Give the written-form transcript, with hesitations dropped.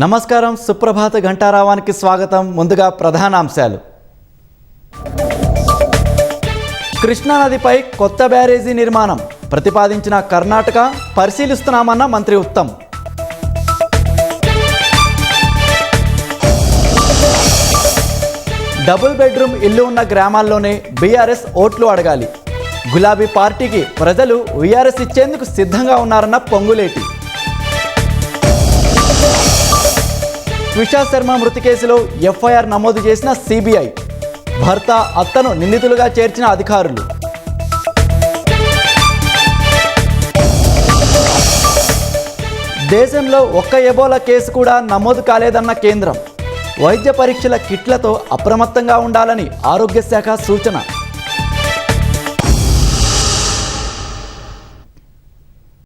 నమస్కారం, సుప్రభాత ఘంటారావానికి స్వాగతం. ముందుగా ప్రధానాంశాలు. కృష్ణానదిపై కొత్త బ్యారేజీ నిర్మాణం ప్రతిపాదించిన కర్ణాటక, పరిశీలిస్తున్నామన్న మంత్రి ఉత్తమ్. డబుల్ బెడ్రూమ్ ఇల్లు ఉన్న గ్రామాల్లోనే బీఆర్ఎస్ ఓట్లు అడగాలి. గులాబీ పార్టీకి ప్రజలు వీఆర్ఎస్ ఇచ్చేందుకు సిద్ధంగా ఉన్నారన్న పొంగులేటి. ట్విషా శర్మ మృతి కేసులో ఎఫ్ఐఆర్ నమోదు చేసిన సిబిఐ. భర్త, అత్తను నిందితులుగా చేర్చిన అధికారులు. దేశంలో ఒక్క ఎబోలా కేసు కూడా నమోదు కాలేదన్న కేంద్రం. వైద్య పరీక్షల కిట్లతో అప్రమత్తంగా ఉండాలని ఆరోగ్య శాఖ సూచన.